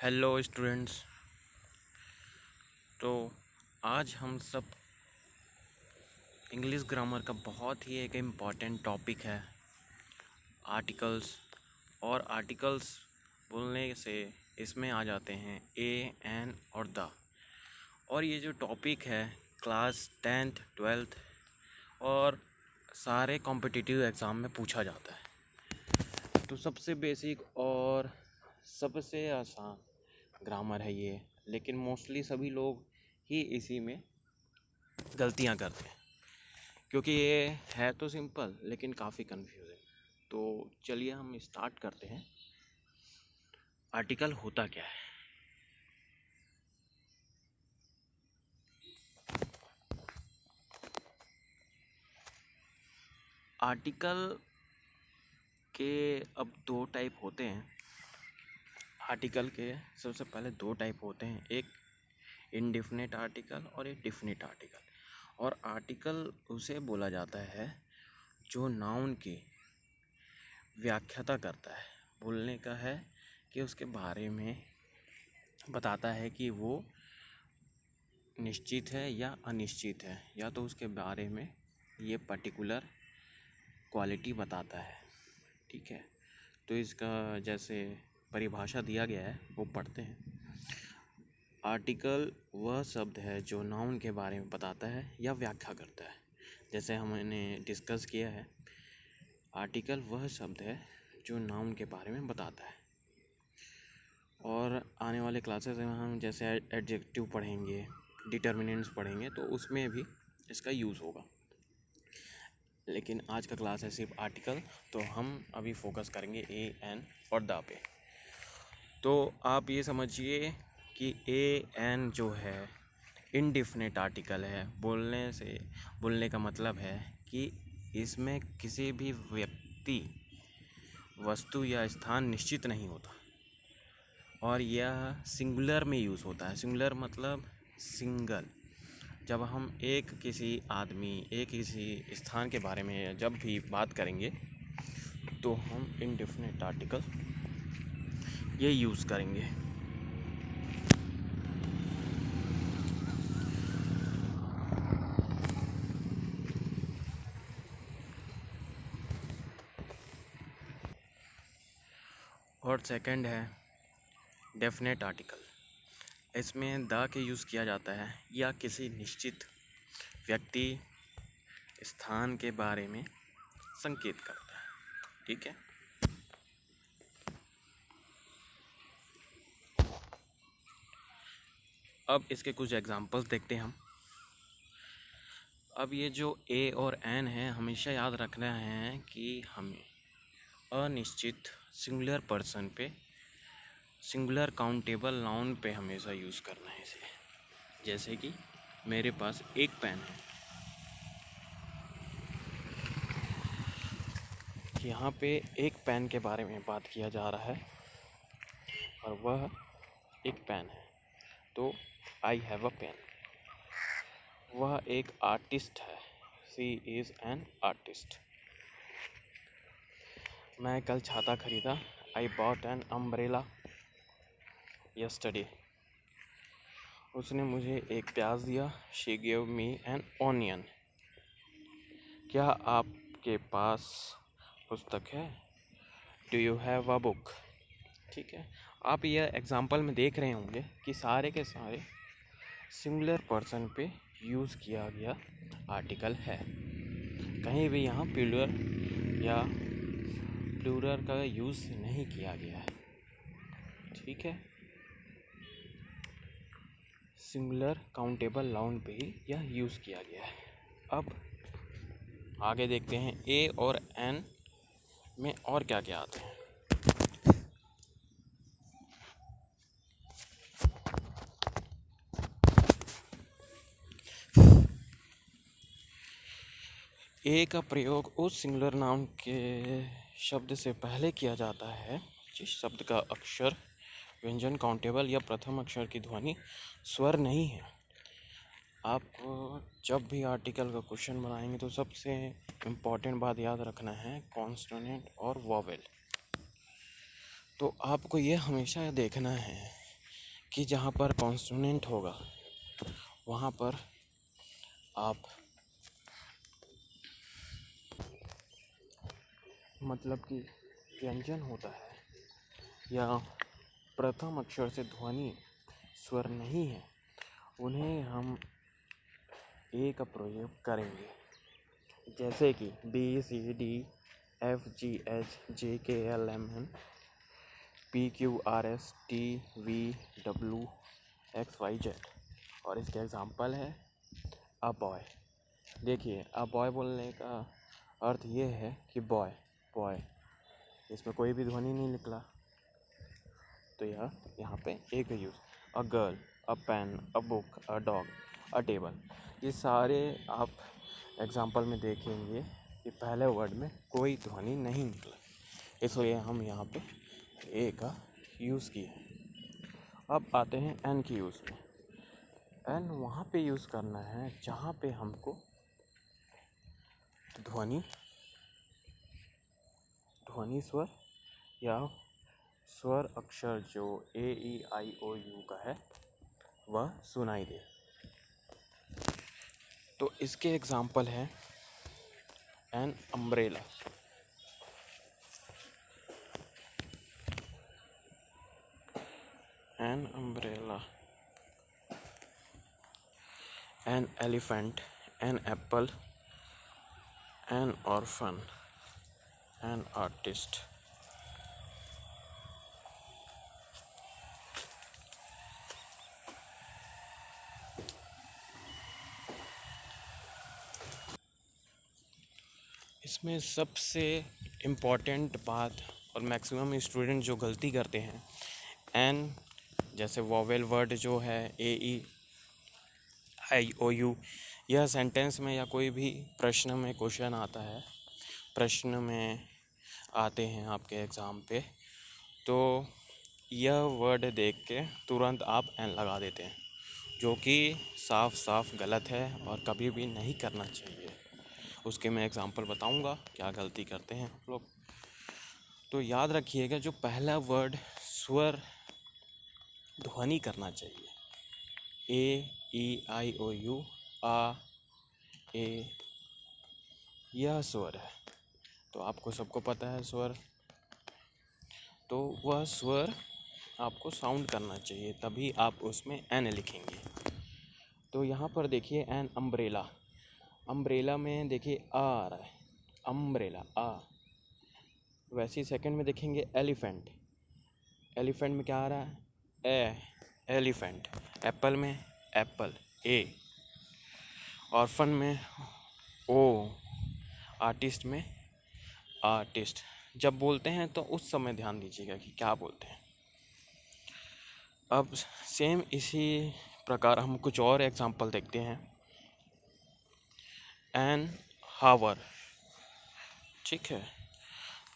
Hello students. तो आज हम सब इंग्लिश ग्रामर का बहुत ही एक इम्पॉर्टेंट टॉपिक है आर्टिकल्स। और आर्टिकल्स बोलने से इसमें आ जाते हैं ए एन और द। और ये जो टॉपिक है क्लास 10th 12th और सारे कॉम्पिटिटिव एग्ज़ाम में पूछा जाता है। तो सबसे बेसिक और सबसे आसान ग्रामर है ये, लेकिन मोस्टली सभी लोग ही इसी में गलतियां करते हैं क्योंकि ये है तो सिंपल लेकिन काफ़ी कंफ्यूजिंग। तो चलिए हम स्टार्ट करते हैं। आर्टिकल होता क्या है? आर्टिकल के अब दो टाइप होते हैं। आर्टिकल के सबसे पहले दो टाइप होते हैं, एक इनडिफिनिट आर्टिकल और एक डिफिनिट आर्टिकल। और आर्टिकल उसे बोला जाता है जो नाउन की व्याख्याता करता है, बोलने का है कि उसके बारे में बताता है कि वो निश्चित है या अनिश्चित है, या तो उसके बारे में ये पर्टिकुलर क्वालिटी बताता है। ठीक है, तो इसका जैसे परिभाषा दिया गया है वो पढ़ते हैं। आर्टिकल वह शब्द है जो नाउन के बारे में बताता है या व्याख्या करता है। जैसे हमने डिस्कस किया है, आर्टिकल वह शब्द है जो नाउन के बारे में बताता है। और आने वाले क्लासेस में हम जैसे एडजेक्टिव पढ़ेंगे, डिटर्मिनेंट्स पढ़ेंगे, तो उसमें भी इसका यूज़ होगा। लेकिन आज का क्लास है सिर्फ आर्टिकल, तो हम अभी फोकस करेंगे ए एन और द पे। तो आप ये समझिए कि ए एन जो है इनडिफिनिट आर्टिकल है। बोलने का मतलब है कि इसमें किसी भी व्यक्ति, वस्तु या स्थान निश्चित नहीं होता और यह सिंगुलर में यूज़ होता है। सिंगुलर मतलब सिंगल। जब हम किसी आदमी, किसी स्थान के बारे में जब भी बात करेंगे तो हम इनडिफिनिट आर्टिकल ये यूज़ करेंगे। और सेकंड है डेफिनेट आर्टिकल। इसमें द के यूज़ किया जाता है या किसी निश्चित व्यक्ति, स्थान के बारे में संकेत करता है। ठीक है, अब इसके कुछ एग्जांपल्स देखते हैं हम। अब ये जो ए और एन है, हमेशा याद रखना है कि हमें अनिश्चित सिंगुलर पर्सन पे, सिंगुलर काउंटेबल नाउन पे हमेशा यूज़ करना है इसे। जैसे कि मेरे पास एक पेन है, यहाँ पे एक पेन के बारे में बात किया जा रहा है और वह एक पेन है, तो आई हैव अ पेन। वह एक आर्टिस्ट है, शी इज़ एन आर्टिस्ट। मैं कल छाता खरीदा, I bought an umbrella yesterday. उसने मुझे एक प्याज दिया, she give me an onion. क्या आपके पास पुस्तक है? Do you have a book? ठीक है, आप यह एग्जाम्पल में देख रहे होंगे कि सारे के सारे सिंगुलर पर्सन पे यूज़ किया गया आर्टिकल है। कहीं भी यहाँ प्लूरल का यूज़ नहीं किया गया है। ठीक है, सिंगुलर काउंटेबल नाउन पे ही यह यूज़ किया गया है। अब आगे देखते हैं ए और एन में और क्या क्या आते हैं। ए का प्रयोग उस सिंगुलर नाउन के शब्द से पहले किया जाता है जिस शब्द का अक्षर, व्यंजन, काउंटेबल या प्रथम अक्षर की ध्वनि स्वर नहीं है। आपको जब भी आर्टिकल का क्वेश्चन बनाएंगे तो सबसे इम्पॉर्टेंट बात याद रखना है कॉन्सोनेंट और वोवेल। तो आपको ये हमेशा देखना है कि जहाँ पर कॉन्सोनेंट होगा वहाँ पर आप मतलब कि व्यंजन होता है या प्रथम अक्षर से ध्वनि स्वर नहीं है, उन्हें हम ए का प्रयोग करेंगे। जैसे कि B C D F G H J K L M N P Q R S T V W X Y Z. और इसके एग्जांपल है अ बॉय। देखिए अ बॉय बोलने का अर्थ ये है कि बॉय बॉय, इसमें कोई भी ध्वनि नहीं निकला, तो यह यहाँ पे एक use. A girl, a pen, a book, a dog, a table, ये सारे आप एग्जांपल में देखेंगे कि पहले वर्ड में कोई ध्वनि नहीं निकला, इसलिए हम यहाँ पे ए का यूज़ किया है। अब आते हैं एन की यूज़ में। एन वहाँ पे यूज़ करना है जहाँ पे हमको ध्वनि स्वर या स्वर अक्षर जो ए ई आई ओ यू का है वह सुनाई दे। तो इसके एग्जांपल है an umbrella. An umbrella, an elephant, an apple, an orphan, an artist. इसमें सबसे इम्पॉर्टेंट बात और मैक्सिमम स्टूडेंट जो गलती करते हैं, एन जैसे वोवेल वर्ड जो है ए ई आई ओ यू, यह सेंटेंस में या कोई भी प्रश्न में क्वेश्चन आता है, प्रश्न में आते हैं आपके एग्ज़ाम पे, तो यह वर्ड देख के तुरंत आप एन लगा देते हैं, जो कि साफ साफ गलत है और कभी भी नहीं करना चाहिए। उसके मैं एग्जांपल बताऊंगा क्या गलती करते हैं आप लोग। तो याद रखिएगा जो पहला वर्ड स्वर ध्वनि करना चाहिए, ए ई आई ओ यू, आ ए, यह स्वर है। तो आपको सबको पता है स्वर, तो वह स्वर आपको साउंड करना चाहिए, तभी आप उसमें एन लिखेंगे। तो यहाँ पर देखिए एन अम्ब्रेला, अम्ब्रेला में देखिए आ रहा है, अम्ब्रेला आ। वैसे ही सेकंड में देखेंगे एलिफेंट, एलिफेंट में क्या आ रहा है, ए, एलिफेंट। एप्पल में एप्पल, ए। ऑर्फन में ओ। आर्टिस्ट में आर्टिस्ट। जब बोलते हैं तो उस समय ध्यान दीजिएगा कि क्या बोलते हैं। अब सेम इसी प्रकार हम कुछ और एग्जांपल देखते हैं। एन हावर, ठीक है,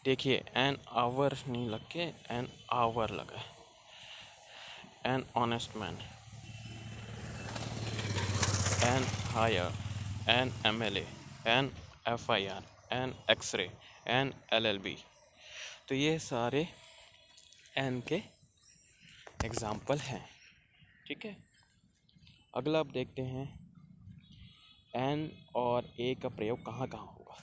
देखिए एन आवर नहीं लग के एन आवर लगा है। An honest man, an hire, an MLA, an FIR, an X-ray, an LLB. तो ये सारे एन के एग्जाम्पल हैं, ठीक है। अगला अब देखते हैं एन और ए का प्रयोग कहाँ कहाँ होगा।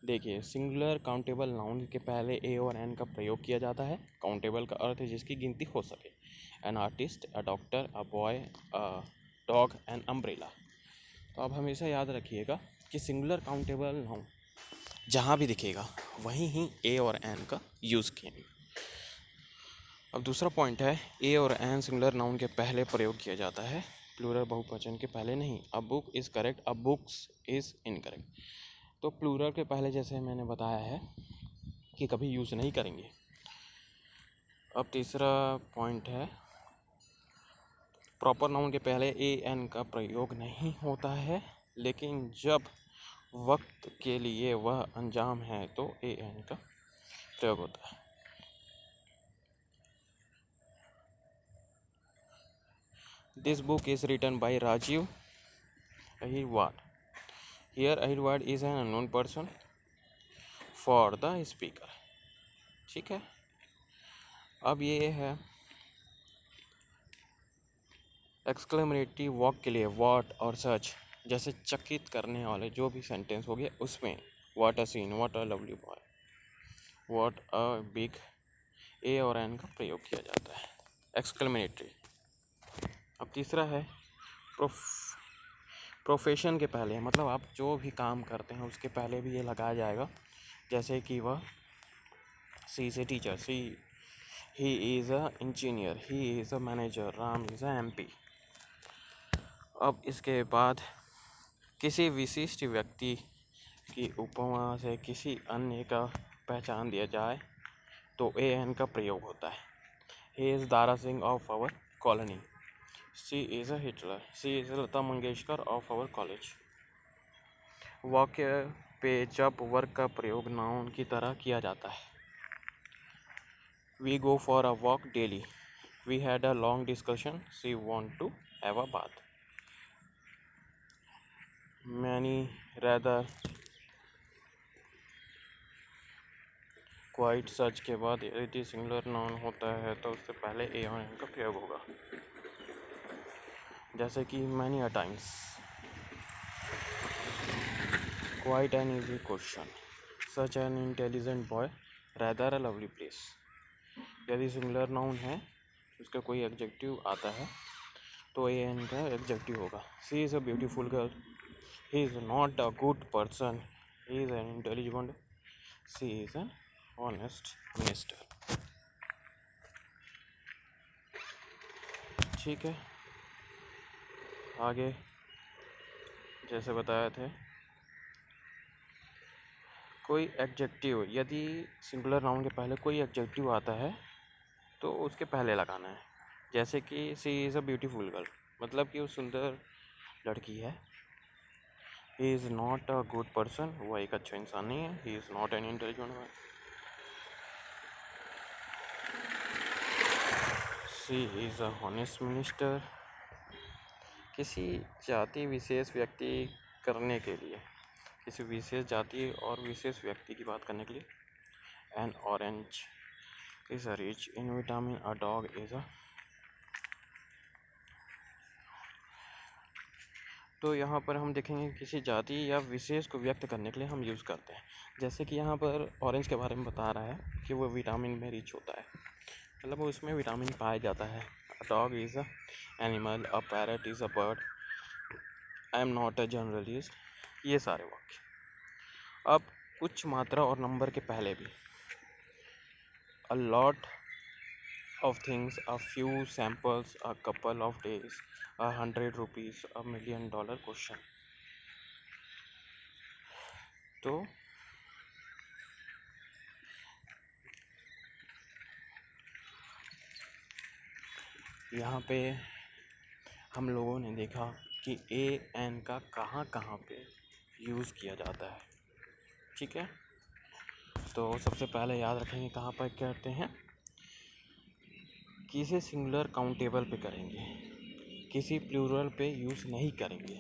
देखिए सिंगुलर काउंटेबल नाउन के पहले ए और एन का प्रयोग किया जाता है। काउंटेबल का अर्थ है जिसकी गिनती हो सके। An artist, a doctor, a boy, a dog, an umbrella. तो अब हमेशा याद रखिएगा कि सिंगुलर काउंटेबल नाउन जहाँ भी दिखेगा वहीं ही ए और एन का यूज़ किएंगे। अब दूसरा पॉइंट है ए और एन सिंगुलर नाउन के पहले प्रयोग किया जाता है, प्लूरल बहुवचन के पहले नहीं। A book is correct, a books is incorrect. तो प्लूरल के पहले जैसे मैंने बताया है कि कभी यूज़ नहीं करेंगे। अब तीसरा पॉइंट है प्रॉपर नाउन के पहले ए एन का प्रयोग नहीं होता है, लेकिन जब वक्त के लिए वह अंजाम है तो ए एन का प्रयोग होता है। This book is written by Rajiv Ahirwad. Here Ahirwad is an unknown person for the speaker, ठीक है। अब ये है एक्सक्लेमेटरी वर्ब के लिए व्हाट और सच जैसे चकित करने वाले जो भी सेंटेंस हो गए उसमें what a scene, what a lovely boy, what a big A और एन का प्रयोग किया जाता है एक्सक्लेमेटरी। अब तीसरा है प्रोफेशन के पहले, मतलब आप जो भी काम करते हैं उसके पहले भी ये लगाया जाएगा। जैसे कि वह she is a teacher, he is a engineer, he is a manager, Ram is a MP. अब इसके बाद किसी विशिष्ट व्यक्ति की उपमा से किसी अन्य का पहचान दिया जाए तो ए एन का प्रयोग होता है। He is Dara Singh of our colony, she is a Hitler, she is Lata Mangeshkar of our college. वाक्य पे जब वर्ग का प्रयोग नाउन की तरह किया जाता है। We go for a walk daily, we had a long discussion, she want to have a bath. Many rather quite such के बाद यदि सिंगुलर नाउन होता है तो उससे पहले ए और एन का प्रयोग होगा। जैसे कि many a times, quite an easy question, such an intelligent boy, rather a lovely place. यदि सिंगुलर नाउन है उसका कोई एडजेक्टिव आता है तो ए एन का एडजेक्टिव होगा। She is a beautiful girl, he is not a good person, he is an intelligent, she is an honest minister. ठीक है, आगे जैसे बताया थे कोई एडजेक्टिव, यदि सिंगुलर नाउन के पहले कोई एडजेक्टिव आता है तो उसके पहले लगाना है। जैसे कि she is a beautiful girl, मतलब कि वो सुंदर लड़की है। He is not a good person, वह एक अच्छा इंसान नहीं है। He is not an intelligent man, she is a honest minister. किसी जाति विशेष व्यक्ति करने के लिए, किसी विशेष जाति और विशेष व्यक्ति की बात करने के लिए, N orange is a rich in vitamin, a dog is a. तो यहाँ पर हम देखेंगे किसी जाति या विशेष को व्यक्त करने के लिए हम यूज़ करते हैं। जैसे कि यहाँ पर ऑरेंज के बारे में बता रहा है कि वो विटामिन में रिच होता है, मतलब वो उसमें विटामिन पाया जाता है। A dog is a animal, a parrot is a bird, I am not a journalist. ये सारे वाक्य। अब कुछ मात्रा और नंबर के पहले भी, a lot of things, a few samples, a couple of days, 100 rupees, $1 million question। तो यहाँ पे हम लोगों ने देखा कि ए एन का कहाँ कहाँ पे यूज़ किया जाता है। ठीक है, तो सबसे पहले याद रखेंगे कहाँ पर करते हैं। किसी सिंगुलर काउंटेबल पे करेंगे, किसी प्लूरल पे यूज़ नहीं करेंगे,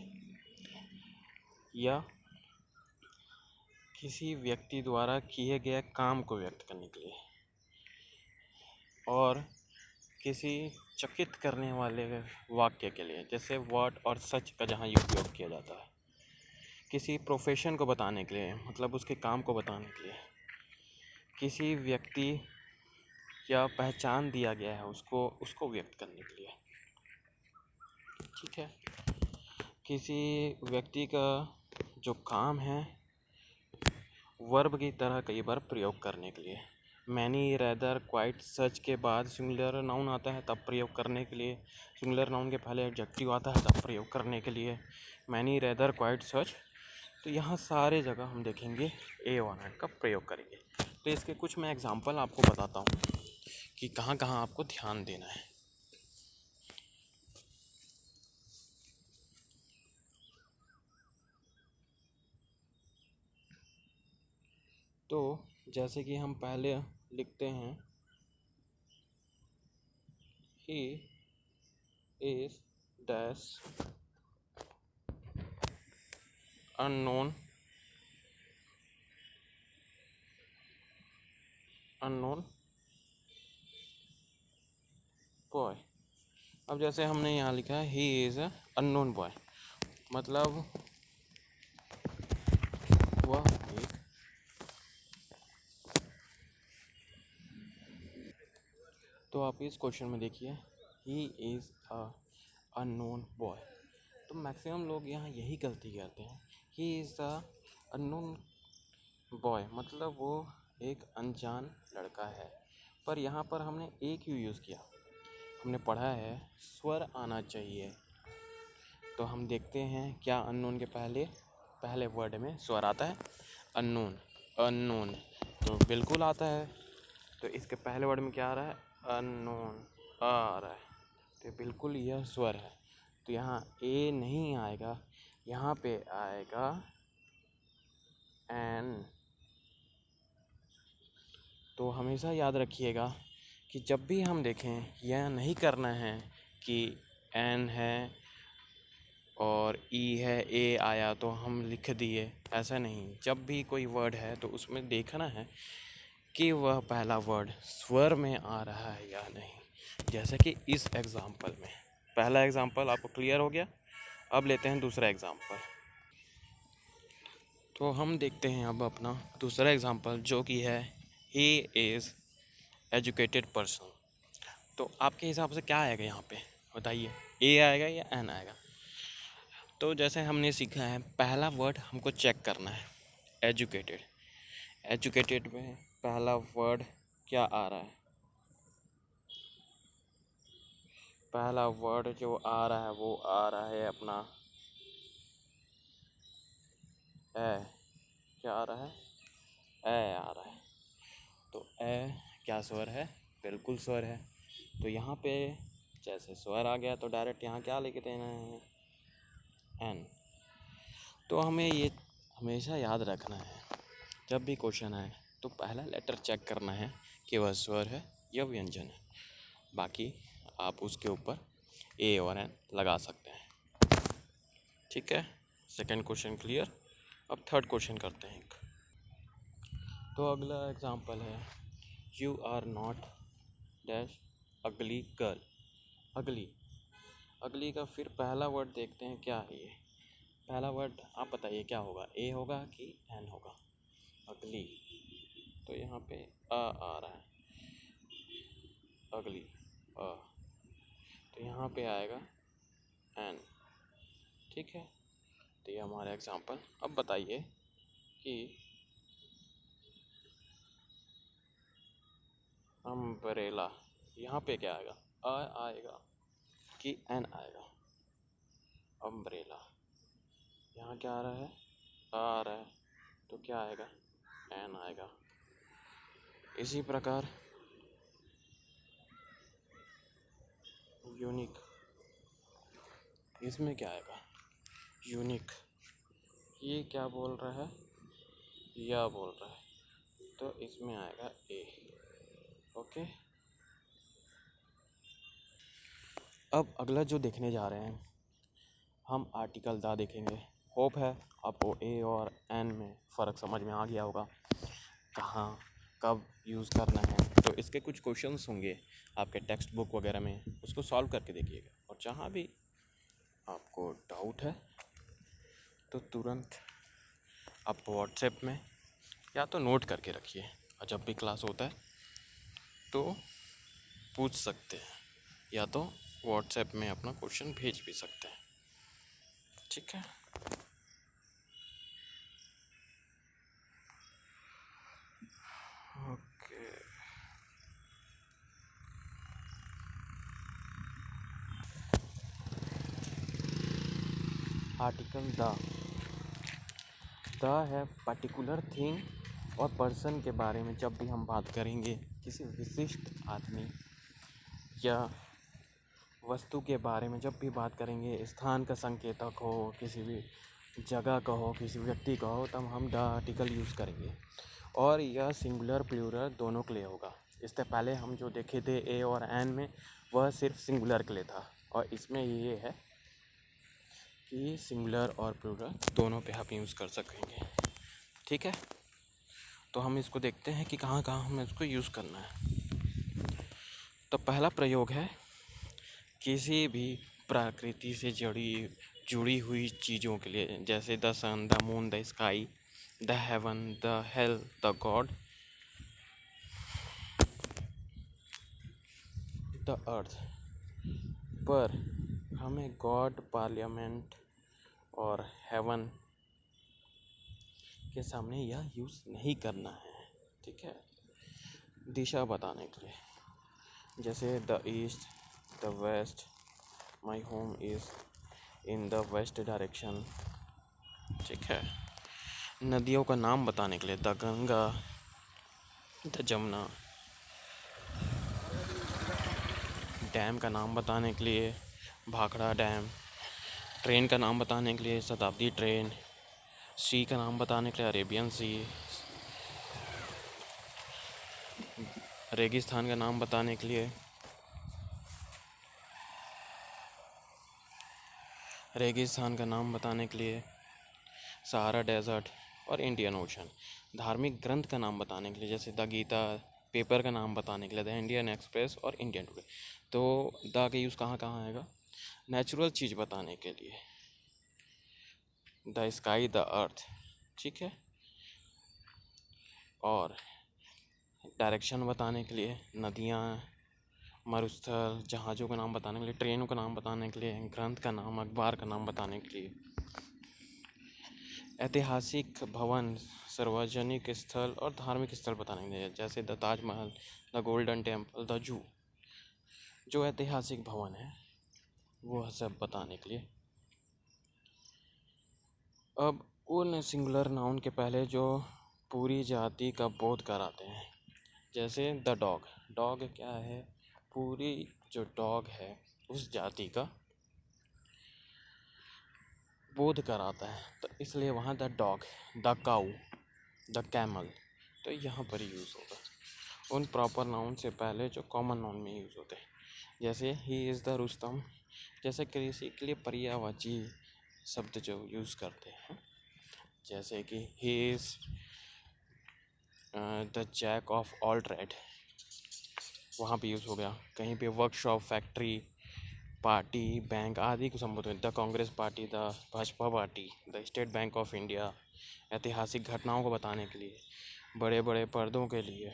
या किसी व्यक्ति द्वारा किए गए काम को व्यक्त करने के लिए, और किसी चकित करने वाले वाक्य के लिए, जैसे वर्ड और सच का जहाँ उपयोग किया जाता है। किसी प्रोफेशन को बताने के लिए, मतलब उसके काम को बताने के लिए, किसी व्यक्ति या पहचान दिया गया है उसको व्यक्त करने के लिए। ठीक है, किसी व्यक्ति का जो काम है वर्ब की तरह कई बार प्रयोग करने के लिए। मैनी, रैदर, क्वाइट, सच के बाद सिंगुलर नाउन आता है तब प्रयोग करने के लिए, सिंगुलर नाउन के पहले एडजेक्टिव आता है तब प्रयोग करने के लिए। मैनी, रैदर, क्वाइट, सच, तो यहाँ सारे जगह हम देखेंगे ए वन का प्रयोग करेंगे। तो इसके कुछ मैं एग्जांपल आपको बताता हूँ कि कहाँ कहाँ आपको ध्यान देना है। तो जैसे कि हम पहले लिखते हैं, he is dash unknown boy. अब जैसे हमने यहाँ लिखा है he is a unknown boy, मतलब वह एक तो आप इस क्वेश्चन में देखिए ही इज़ अ अननोन बॉय, तो मैक्सिमम लोग यहाँ यही गलती करते हैं। ही इज़ अ अननोन बॉय मतलब वो एक अनजान लड़का है, पर यहाँ पर हमने एक ही यूज़ किया। हमने पढ़ा है स्वर आना चाहिए, तो हम देखते हैं क्या अननोन के पहले पहले वर्ड में स्वर आता है। अननोन, अननोन तो बिल्कुल आता है। तो इसके पहले वर्ड में क्या आ रहा है, अननोन आ रहा है, तो बिल्कुल यह स्वर है। तो यहाँ ए नहीं आएगा, यहाँ पे आएगा एन। तो हमेशा याद रखिएगा कि जब भी हम देखें, यह नहीं करना है कि एन है और ई है, ए आया तो हम लिख दिए, ऐसा नहीं। जब भी कोई वर्ड है तो उसमें देखना है कि वह पहला वर्ड स्वर में आ रहा है या नहीं। जैसे कि इस एग्ज़ाम्पल में पहला एग्ज़ाम्पल आपको क्लियर हो गया। अब लेते हैं दूसरा एग्ज़ाम्पल। तो हम देखते हैं अब अपना दूसरा एग्ज़ाम्पल, जो कि है ही इज़ एजुकेटेड पर्सन। तो आपके हिसाब से क्या आएगा यहाँ पे बताइए, ए आएगा या एन आएगा? तो जैसे हमने सीखा है पहला वर्ड हमको चेक करना है, एजुकेटेड। एजुकेटेड में पहला वर्ड क्या आ रहा है? पहला वर्ड जो आ रहा है वो आ रहा है अपना ए। क्या आ रहा है? ए आ रहा है। तो ए क्या स्वर है? बिल्कुल स्वर है। तो यहाँ पे जैसे स्वर आ गया तो डायरेक्ट यहाँ क्या लिख देना है, एन। तो हमें ये हमेशा याद रखना है, जब भी क्वेश्चन आए तो पहला लेटर चेक करना है कि वह स्वर है या व्यंजन है। बाकी आप उसके ऊपर ए और एन लगा सकते हैं। ठीक है, सेकंड क्वेश्चन क्लियर। अब थर्ड क्वेश्चन करते हैं एक। तो अगला एग्जांपल है यू आर नॉट डैश अगली गर्ल। अगली, अगली का फिर पहला वर्ड देखते हैं क्या है ये। पहला वर्ड आप बताइए क्या होगा, ए होगा कि एन होगा? अगली, तो यहाँ पे आ रहा है, अगली अ, तो यहाँ पे आएगा एन। ठीक है, तो ये हमारा एग्जांपल। अब बताइए कि अम्ब्रेला, यहाँ पे क्या आएगा, आएगा कि एन आएगा? अम्ब्रेला, यहाँ क्या आ रहा है, आ रहा है, तो क्या आएगा, एन आएगा। इसी प्रकार यूनिक, इसमें क्या आएगा, यूनिक, ये क्या बोल रहा है, या बोल रहा है, तो इसमें आएगा ए। ओके, अब अगला जो देखने जा रहे हैं हम आर्टिकल दा देखेंगे। होप है आपको ए और एन में फ़र्क समझ में आ गया होगा, कहाँ कब यूज़ करना है। तो इसके कुछ क्वेश्चंस होंगे आपके टेक्स्ट बुक वगैरह में, उसको सॉल्व करके देखिएगा। और जहाँ भी आपको डाउट है तो तुरंत आप व्हाट्सएप में या तो नोट करके रखिए, और जब भी क्लास होता है तो पूछ सकते हैं, या तो व्हाट्सएप में अपना क्वेश्चन भेज भी सकते हैं। ठीक है, ओके। आर्टिकल द है पर्टिकुलर थिंग और पर्सन के बारे में। जब भी हम बात करेंगे किसी विशिष्ट आदमी या वस्तु के बारे में, जब भी बात करेंगे, स्थान का संकेतक हो, किसी भी जगह का हो, किसी व्यक्ति का हो, तब हम द आर्टिकल यूज़ करेंगे। और यह सिंगुलर प्लूरल दोनों के लिए होगा। इससे पहले हम जो देखे थे ए और एन में, वह सिर्फ सिंगुलर के लिए था, और इसमें ये है कि सिंगुलर और प्लूरल दोनों पे आप यूज़ कर सकेंगे। ठीक है, तो हम इसको देखते हैं कि कहाँ कहाँ हमें इसको यूज़ करना है। तो पहला प्रयोग है किसी भी प्रकृति से जुड़ी हुई चीज़ों के लिए, जैसे the sun, the moon, the sky, the heaven, the hell, the God, the earth. पर हमें गॉड, पार्लियामेंट और हेवन के सामने यह यूज़ नहीं करना है, ठीक है। दिशा बताने के लिए, जैसे the east, the west, my home is in the west direction, ठीक है। नदियों का नाम बताने के लिए, the Ganga, the Jamuna. Dam का नाम बताने के लिए, भाखड़ा डैम। ट्रेन का नाम बताने के लिए, शताब्दी ट्रेन। सी का नाम बताने के लिए, अरेबियन सी। रेगिस्तान का नाम बताने के लिए, सहारा डेजर्ट और इंडियन ओशन। धार्मिक ग्रंथ का नाम बताने के लिए, जैसे द गीता। पेपर का नाम बताने के लिए, द इंडियन एक्सप्रेस और इंडियन टुडे। तो द का यूज़ कहाँ कहाँ आएगा? नेचुरल चीज़ बताने के लिए, द स्काई, द अर्थ, ठीक है। और डायरेक्शन बताने के लिए, नदियाँ, मरुस्थल, जहाज़ों का नाम बताने के लिए, ट्रेनों का नाम बताने के लिए, ग्रंथ का नाम, अखबार का नाम बताने के लिए। ऐतिहासिक भवन, सार्वजनिक स्थल और धार्मिक स्थल बताने के लिए, जैसे the Taj Mahal, the golden temple, the zoo. जो ऐतिहासिक भवन है वो सब बताने के लिए। अब उन सिंगुलर नाउन के पहले जो पूरी जाति का बोध कराते हैं, जैसे द डॉग। डॉग क्या है? पूरी जो डॉग है उस जाति का बोध कराता है, तो इसलिए वहाँ the dog, the cow, the camel. तो यहाँ पर यूज़ होगा उन प्रॉपर नाउन से पहले जो कॉमन नाउन में यूज़ होते हैं, जैसे ही इज़ द रुस्तम। जैसे कृषि के लिए पर्यायवाची शब्द जो यूज़ करते हैं, जैसे कि he is the jack of all trade, वहाँ पे यूज़ हो गया। कहीं पे वर्कशॉप, फैक्ट्री, पार्टी, बैंक आदि को संबोधित, the Congress party, the Bhajpa party, the state bank of India. ऐतिहासिक घटनाओं को बताने के लिए, बड़े बड़े पदों के लिए,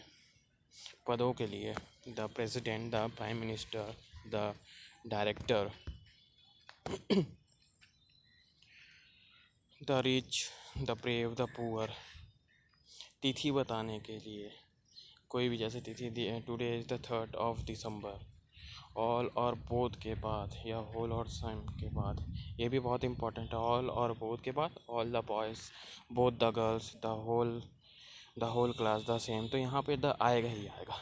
the president, the prime minister, the director, the rich, the brave, the poor. तिथि बताने के लिए, कोई भी जैसे तिथि दी है, today is the 3rd of December। All और बोथ के बाद या होल और सम के बाद, ये भी बहुत इंपॉर्टेंट है। ऑल और बोथ के बाद, all the boys, both the girls, the whole class, the same. तो यहाँ पे द आएगा ही आएगा।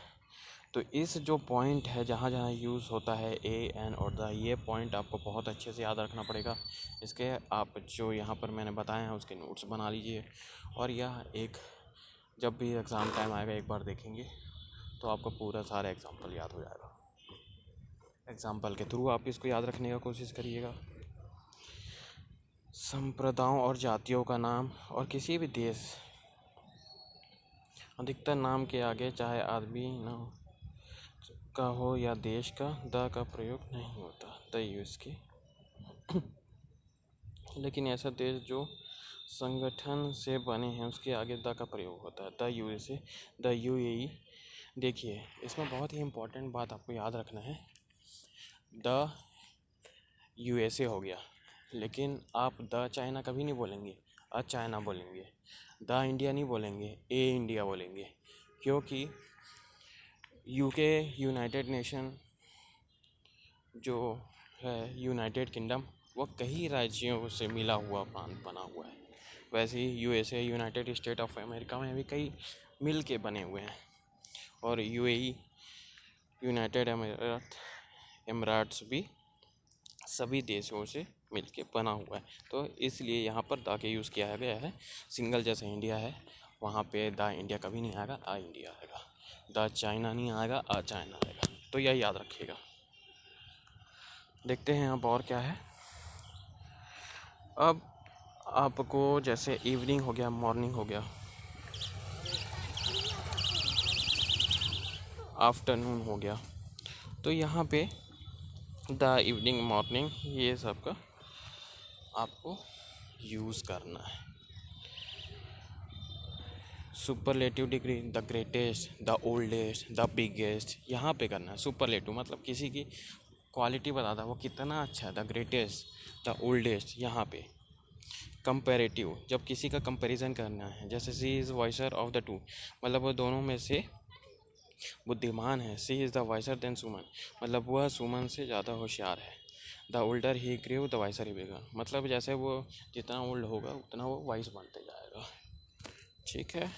तो इस जो पॉइंट है जहाँ जहाँ यूज़ होता है ए, एन और द, ये पॉइंट आपको बहुत अच्छे से याद रखना पड़ेगा। इसके आप जो यहाँ पर मैंने बताए हैं उसके नोट्स बना लीजिए, और यह एक जब भी एग्ज़ाम टाइम आएगा एक बार देखेंगे तो आपको पूरा सारा एग्जाम्पल याद हो जाएगा। एग्जाम्पल के थ्रू आप इसको याद रखने का कोशिश करिएगा। संप्रदायों और जातियों का नाम और किसी भी देश, अधिकतर नाम के आगे चाहे आदमी नाम का हो या देश का, द का प्रयोग नहीं होता, द यूएस के। लेकिन ऐसा देश जो संगठन से बने हैं उसके आगे द का प्रयोग होता है, द यूएसए, द यूएई। देखिए इसमें बहुत ही इम्पोर्टेंट बात आपको याद रखना है, द यूएसए हो गया, लेकिन आप द चाइना कभी नहीं बोलेंगे, अ चाइना बोलेंगे। द इंडिया नहीं बोलेंगे, ए इंडिया बोलेंगे, क्योंकि यूके, यूनाइटेड नेशन जो है, यूनाइटेड किंगडम, वो कई राज्यों से मिला हुआ प्रांत बना हुआ है। वैसे ही USA, United State of America में भी कई मिल के बने हुए हैं, और यूएई, यूनाइटेड एमिरेट्स भी सभी देशों से मिलके बना हुआ है। तो इसलिए यहाँ पर द के यूज़ किया गया है। सिंगल जैसे इंडिया है वहाँ पे द इंडिया कभी नहीं आएगा, आ इंडिया आएगा। द चाइना नहीं आएगा, आ चाइना आएगा। तो यह याद रखिएगा। देखते हैं अब और क्या है। अब आपको जैसे इवनिंग हो गया, मॉर्निंग हो गया, आफ्टरनून हो गया, तो यहाँ पे द इवनिंग, मॉर्निंग, ये सब का आपको यूज़ करना है। Superlative degree, the greatest, the oldest, the biggest, यहाँ पे करना है। सुपरलेटिव मतलब किसी की क्वालिटी बताता है वो कितना अच्छा है। द ग्रेटेस्ट, द ओल्डेस्ट, यहाँ पे। कंपैरेटिव, जब किसी का कंपैरिजन करना है, जैसे she is wiser of the two, मतलब वो दोनों में से बुद्धिमान है। She is the wiser than Suman, मतलब वह सुमन से ज़्यादा होशियार है। The older he grew the wiser he began, मतलब जैसे वो जितना ओल्ड होगा उतना वो वाइस बनते जाएगा। ठीक है।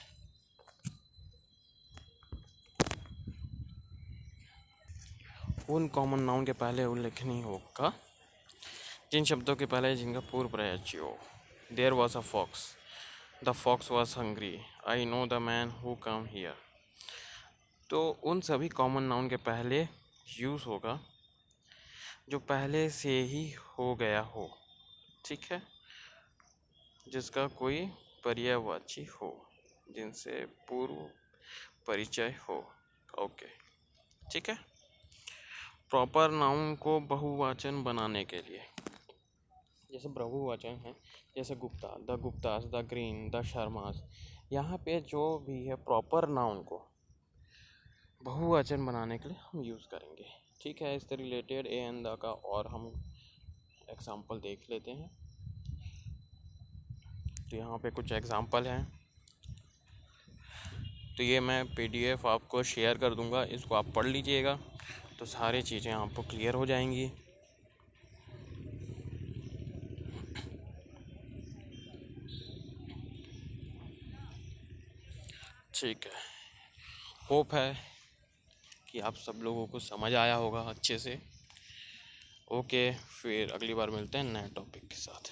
उन कॉमन नाउन के पहले उल्लेखनीय होगा जिन शब्दों के पहले जिनका पूर्व प्रयाची हो। There was a fox, the fox was hungry, I know the man who come here. तो उन सभी कॉमन नाउन के पहले यूज़ होगा जो पहले से ही हो गया हो, ठीक है, जिसका कोई पर्यायवाची हो, जिनसे पूर्व परिचय हो। ओके, ठीक है। प्रॉपर नाउन को बहुवचन बनाने के लिए, जैसे बहुवचन है, जैसे Gupta, the Guptas, the green, the Sharma's, यहाँ पे जो भी है प्रॉपर नाउन को बहुवचन बनाने के लिए हम यूज़ करेंगे। ठीक है। इससे रिलेटेड ए एंड द का और हम एग्जाम्पल देख लेते हैं। तो यहाँ पे कुछ एग्जाम्पल हैं, तो ये मैं PDF आपको शेयर कर दूँगा, इसको आप पढ़ लीजिएगा तो सारी चीज़ें आपको क्लियर हो जाएंगी। ठीक है। होप है कि आप सब लोगों को समझ आया होगा अच्छे से। ओके, फिर अगली बार मिलते हैं नए टॉपिक के साथ।